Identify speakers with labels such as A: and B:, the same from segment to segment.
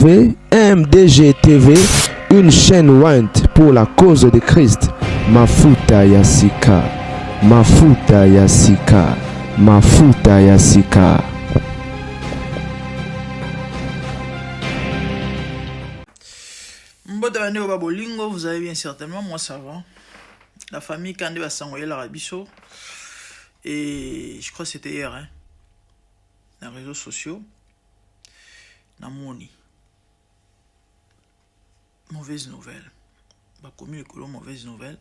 A: MDG TV, une chaîne Wint pour la cause de Christ. Mafuta Yasika, Mafuta Yasika, Mafuta Yasika.
B: Bolingo, vous avez bien certainement, moi ça va. La famille Kande va s'envoyer la Rabisso. Et je crois que c'était hier, hein, dans les réseaux sociaux. Namoni. Mauvaise nouvelle. Bah, comme il mauvaise nouvelle.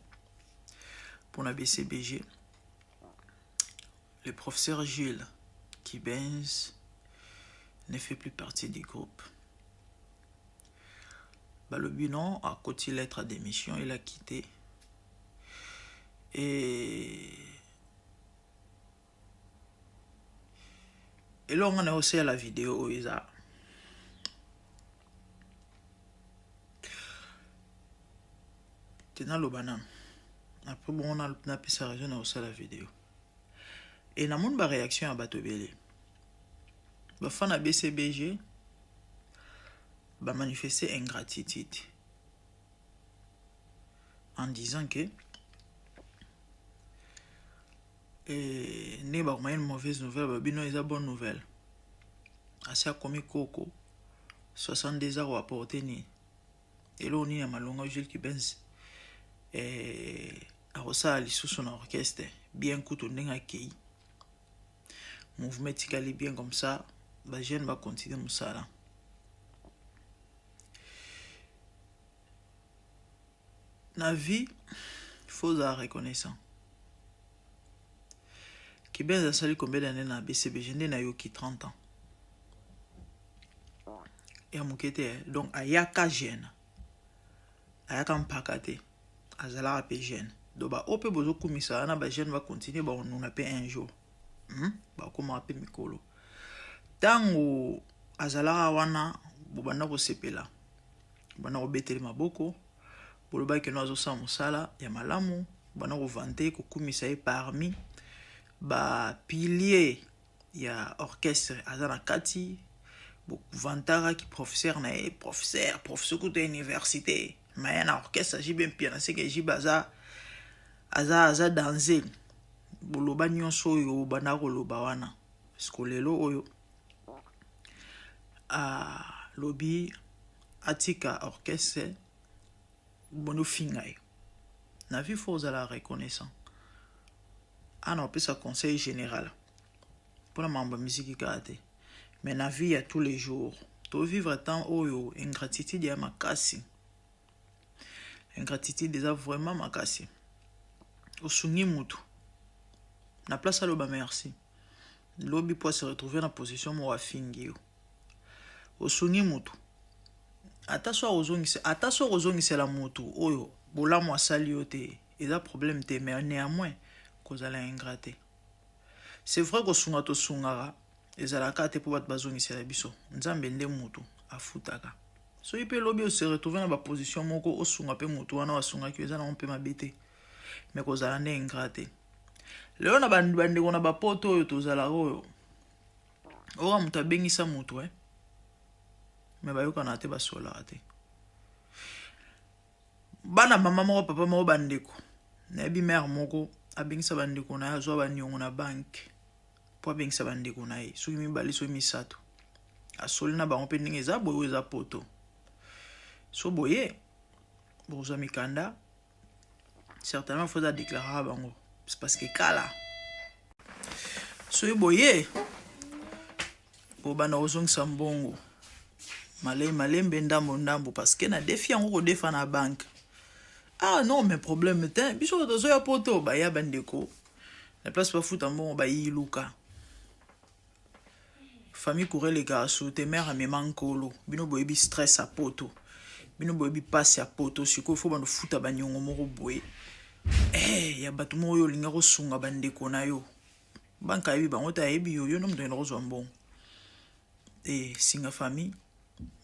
B: Pour la BCBG. Le professeur Gilles Kibenz ne fait plus partie du groupe. Bah, le bilan a côté lettre à démission, il a quitté. Et là, on a aussi la vidéo où il a. Dans le banane. Après, bon, on a pu sa raison, on a aussi la vidéo. Et dans mon réaction à Batobele. Le fan à BCBG va manifester ingratitude en disant que ne ba une mauvaise nouvelle, ba bino is a bonne nouvelle. Assez a commis Coco 62 ans à porter ni. Et là on y a malonga Gilles Kibenz a rosa sous son orchestre bien couteau n'enga kei. Mouvement tikali bien comme ça, ba jeune va continuer musala. La vie, il faut la reconnaissance. Kibenz a sali combien d'années na BCBG na yoki 30 ans. Et à moukete, donc ayaka jeune. Ayaka mpakate. Azala ape jeune. Donc ba ope bozo kumisa na ba jeune va continuer ba on appelle un jour. Ba comment ape mikolo. Tango azala wana bobanda ko sepela. Bana ko beteli maboko. Boloba ke no azosa musala ya malamu, bana ko vante ko kumisa e parmi ba pilier ya orchestre azana kati bo vantara ki professeur na e professeur ko de université mais na orchestre jibe piano c'est que jibaza aza danser boloba nyonso yo bana ko loba wana skolelo oyo a lobby atika orchestre bono fingai na vie faut la reconnaissance. Ah non, plus un conseil général pour la membre musique gardée. Mais la vie à tous les jours, tu vivre tant oyo ingratitude ya makasi. Ingratitude déjà vraiment makasi. Osungi mutu. Na place à l'oba merci. L'obi peut se retrouver dans la position mo afingi yo. Osungi mutu. Ataso ozongi c'est la mutu oyo bola mo asali yo te. Il a problème te mais néanmoins cause à l'ingraté. C'est vrai que sunga to sungara ezalaka te pour bat bazongi c'est la biso. Nzambe nde mutu afutaka. So ipe lobi se retrouver dans la position moko o sunga pe mutu wana wasunga ki ezala on peut mabete. Mais cause à ne ingraté. Leo na bande kona ba poto oyo tozala oyo. Ora mutu abengisa mutu Mais bayoka na te basola te. Bana mama moko papa moko bandeko. Na bi mère moko abengisa bandeko na azwa banyongo na bank po abengisa bandeko na ye soki mibali so misato asoli na bango mpe ndenge eza boye eza poto so boye bozwa mikanda certainement faut déclarer bango c'est parce que kala so boye bobana ozongisa mbongo malembe ndambo parce que na défi yango kodefa na banque. Ah non, mais problème est biso tozo ya poto ba ya bandeko. La place pas foutre bon ba yi luka. Famille courait les gars sous tes mères à mes mankolo. Bino boyebi stress à poto. Bino boyebi passe à poto. Siko faut bando foutre ba nyongo moko boye. Ya batu mo yo linga ko sunga bandeko na yo. Banka yebi bango ta yebi yo nom de rozo mbon. Et singa famille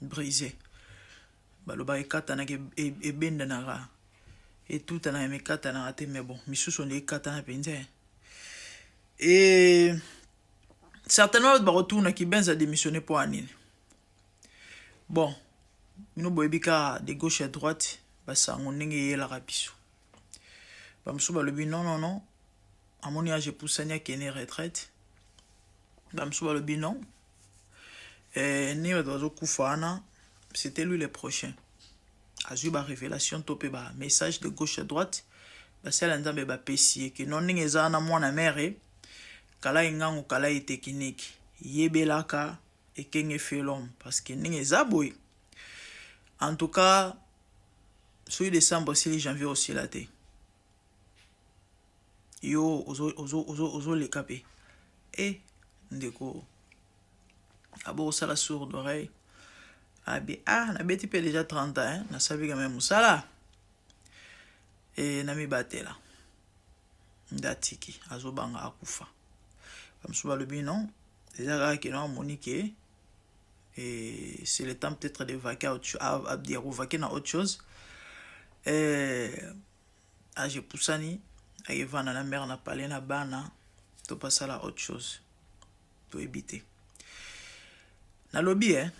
B: brisée. Baloba ekatana ke ebenda na ra. Et tout en a aimé katana raté, mais bon, Missou sont les katana pinze. Et certainement, le retour qui Kibenz a démissionné pour Anine. Bon, Bino boyebika de gauche à droite, basango ndenge yelaka biso. Bamsu balobi non. Amoni age poussania qui est retraite. Bamsu balobi non. Ni bazo kufana, c'était lui le prochain. Azu ba révélation topé ba message de gauche à droite. Basala nzambe ba pesi que non ndenge za na mwana mère kala ingangu kala technique. Yebelaka ekenge fait l'homme parce que ndenge za boy. En tout cas, sur décembre aussi, janvier aussi là té. Yo ozo le capé. Et ndeko abo sala sourde oreille. Na beti pe déjà 30 ans, hein, na sabi quand même sala. Et na mi batela. Ndatiki azo banga akufa. Comme souvent le bin non, déjà que non monique. Et c'est le temps peut-être de vaquer à dire ou vaquer dans autre chose. J'ai poussani, à va dans la mer, na parlé na bana, to passer à autre chose, to éviter. Na lobby hein,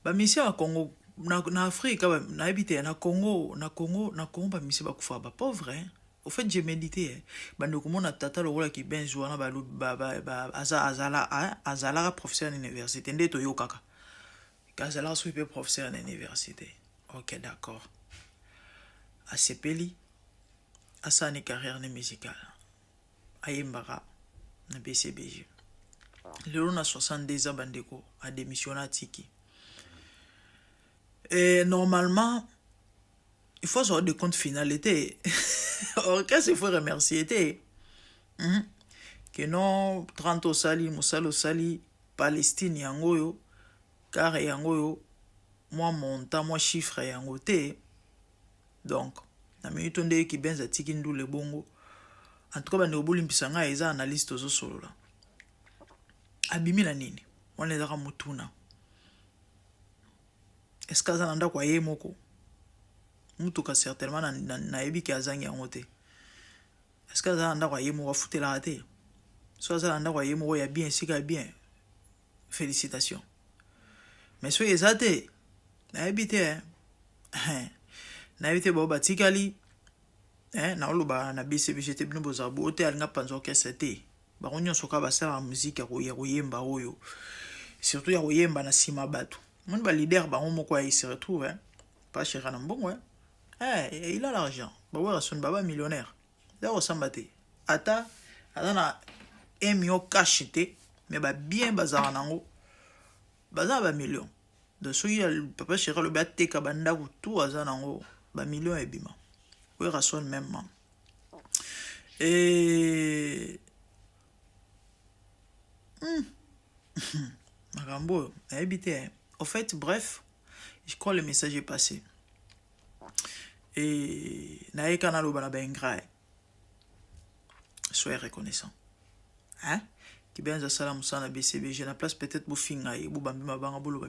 B: ba mission à Congo, na Afrique, na éviter na Congo, ba mission ba kufa ba pauvre hein. Au fait, j'ai médité. Bando comme on a tata le rôle qui ben jouana azala professeur d'université. Ndé to yo kaka. Azala soupe professeur d'université. Ok, d'accord. A sepeli, asa ni carrière musicale. Ayembara na BCBG. Le on a 62 ans bandeko a démissionné à Tiki. Et normalement il faut avoir de compte finalité. Orchestre, il faut remercier. Que non, 30 au Sali, Moussalo Sali, Palestine, Yangoyo, car Yangoyo, moi, montant, moi, chiffre, Yangote. Donc, na minute onde qui benza tikindu le bongo. En tout cas, bande obuli mpisanga eza analyste ozo solo la. Abimi la nini? On est dans mutuna. Est-ce que ça nanda kwa ye moko? Mutuka certainement na ebi ki azangi yango te. Est-ce que ça anda kwa yemo wa futela ate? Soit ça anda kwa yemo ya bien sika bien. Félicitations. Mais so ezate na ebi te hein. Na ebi te ba batikali na oloba na BCBG te bino bozabo te alinga panzo orchestre te. Ba onyo soka ba sala musique ya koyemba oyo. Surtout ya koyemba na sima batu. Mon ba leader ba moko ya se retrouve hein. Pas cher na mbongo hein. Il a l'argent. Bah son baba millionnaire. D'ailleurs sambate. Ata na 1 million cash mais bah bien bazar nango. Bazar ba million. De ce papa chéri le batte kabanda ou tout azanango ba million et bima. Oui rason même. Et Magambo, habité. Au fait, bref, je crois que le message est passé. Et nae kanalo bana bengra. Soyez reconnaissant. Hein? Qui bien za salam sana BCBG na place peut-être bofinga et bobambi mabanga boloba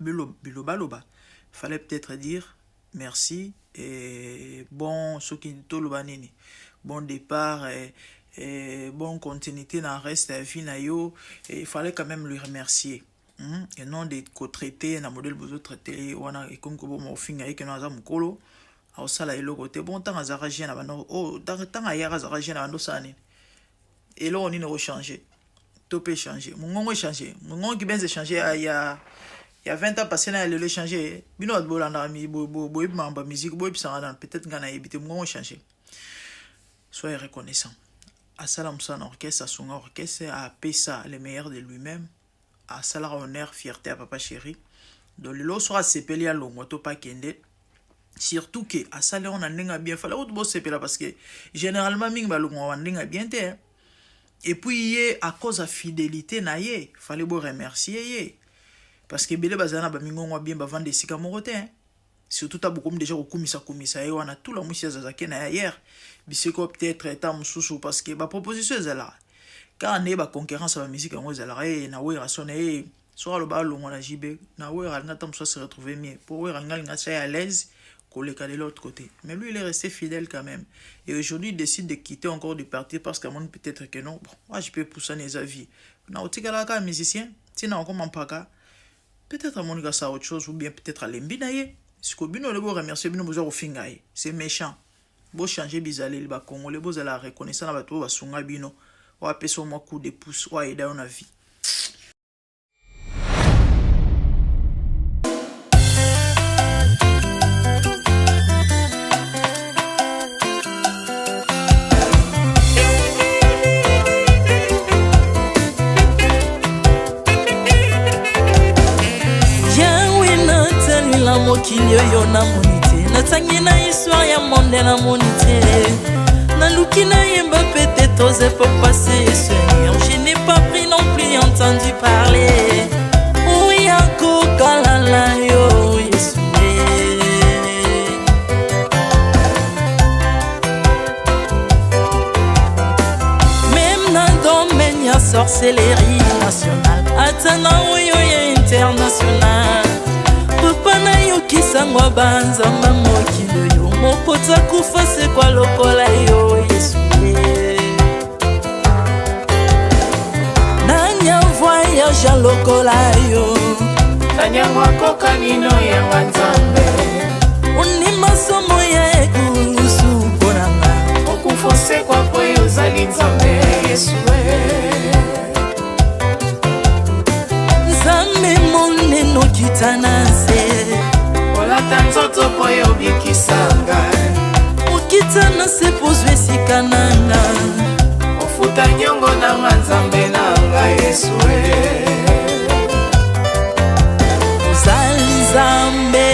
B: biloba. Fallait peut-être dire merci et bon ce qui toloba nini. Bon départ et bonne continuité dans le reste de la vie na yo et il fallait quand même lui remercier. Et non de co-traiter na modèle besoin traiter wana et comme ko mo finga et que na za mukolo. Au sala elo côté bon temps azara jeune bano oh temps ayara azara jeune bano sani et là on est changer tout peut changer mon changer mon qui bien changer il y a 20 ans passé na le changer bino bolanda mi bo mamba musique bo pisa peut-être ngana ebité mon changer soyez reconnaissant à salam son orchestre à son orchestre à pesa le meilleur de lui-même à salar honneur fierté à papa chéri donc le sera sepeli à longo to pas kende. Surtout que à ça on a n'enga bien fallait autre bosse là parce que généralement ming balungo on n'enga bien te et puis à cause de fidélité na ye fallait beau remercier ye parce que bele bazana ba mingo bien ba vendre sika morote surtout ta beaucoup déjà au kumisa et on a tout la musia zazake na hier bisiko peut-être état mususu parce que ba proposition là quand on est ba concurrence ba musique en là et na we rasonner soit le balungo na jibe na we ranga tam soit se retrouver mieux pour we ranga linga à l'aise Koleka de l'autre côté. Mais lui, il est resté fidèle quand même. Et aujourd'hui, il décide de quitter encore du parti parce qu'à mon peut-être que non. Bon, moi, je peux pousser mes avis. Non, tu es musicien, tu n'as encore pas. Peut-être à mon gars, ça autre chose, ou bien peut-être à l'embinaye. Si vous avez remercié, vous avez c'est méchant. Vous changer bizarre, il va congolais, vous allez reconnaître ça, vous allez sunga bino, vous allez passer un coup de pouce, vous allez aider dans la vie.
C: mokili oyo namoni te natangi na histoire ya monde namoni te naluki nayemba pete toze po passer Seigneur je n'ai pas pris non plus entendu parler oya kokalala yo Yesu même na domaine ya sorcellerie nationale atana oyo ya international papa na yo kisangwa banzamba mokili yo mopota kufa se kwa lokola yo Yesu nanya voyage a lokola yo
D: nanya wakoka nino ya nzambe
C: uni masomo ya ekulusu konanga
D: okufose kwa poyo zali nzambe Yesu
C: nzambe moneno kitana se
D: olata nzoto poyo bikisanga
C: okitana se pozwe sikananga
D: ofuta nyongo na nzambe nanga Yesu
C: ozali nzambe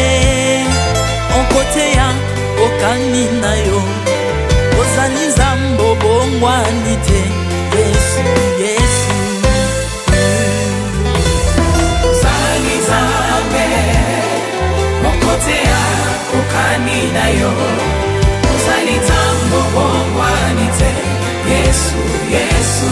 C: onkote ya okani na yo ozali nzambe obongwani te Yesu Yesu
D: ozali nzambe onkote ya okani na yo ozali nzambe obongwani te Yesu Yesu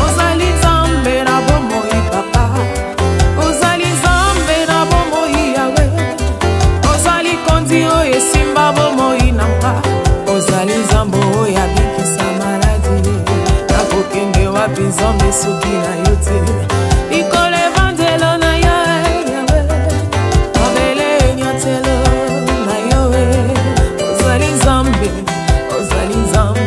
D: ozali nzambe na bomoi papa ozali nzambe na bomoi yawe ozali kondi oyo esimba bomoi nanga ozali nzambe oyo abikisa maladi nakokende wapi nzambe soki na yo te likolo evangelo na yo yawe mabele nyatelo na yo ozali nzambe ozali nzambe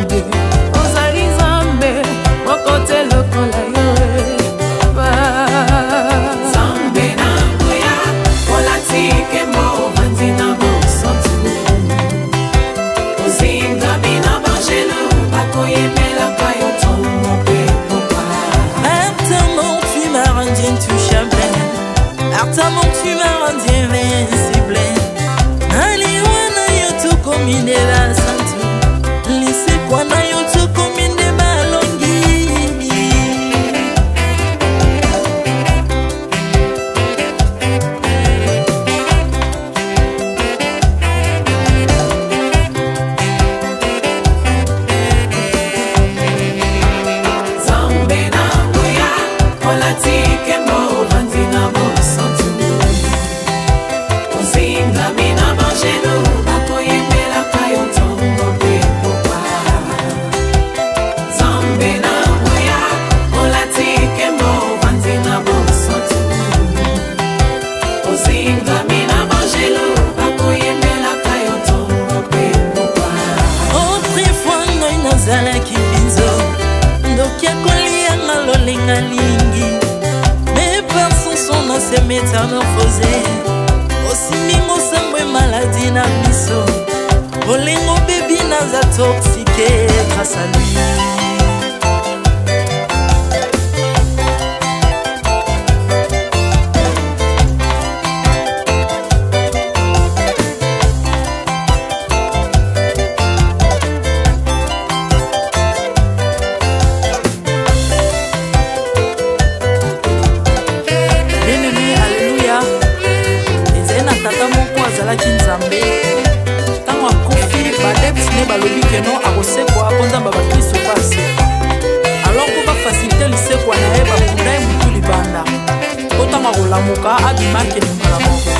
D: balingami na bangelo bakoyemelaka yo ntongo mpe mokwa.
C: Autrefois ngai nazalaki binzo ndoki akolianga lolengalingi mais par son son na se métamorphosé osimingo sambwe maladie na biso olingo bebi naza toxiqué grâce à lui. Tango akofi badepsine balobi keno akosekwa akonzamba bakristo pasi alors po bafacilite lisekwa na ye bakunda ye mutu libanda po ntango akolamuka abimaki lingala moko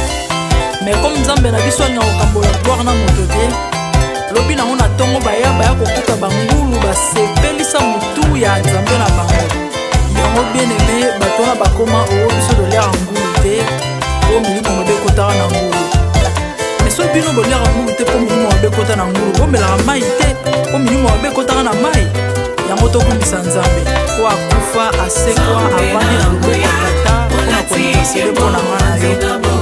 C: mais comme nzambe na biso alinga kokambola gloire na moto te lobi nango na ntongo baya kokuta bangulu basepelisa mutu ya nzambe na bango yango bien aimé bato na bakoma oyo biso toliaka ngulu te po milimo mabe ekotaka na ngulu. So bino boliaka ngulu te po milimo mabe ekota na ngulu bomelaka mai te po milimo mabe ekotaka na mai yango tokumisa nzambe po akufa asekwa avandi na loboko ya tata mpona kolinga sele mpo na nga na yo.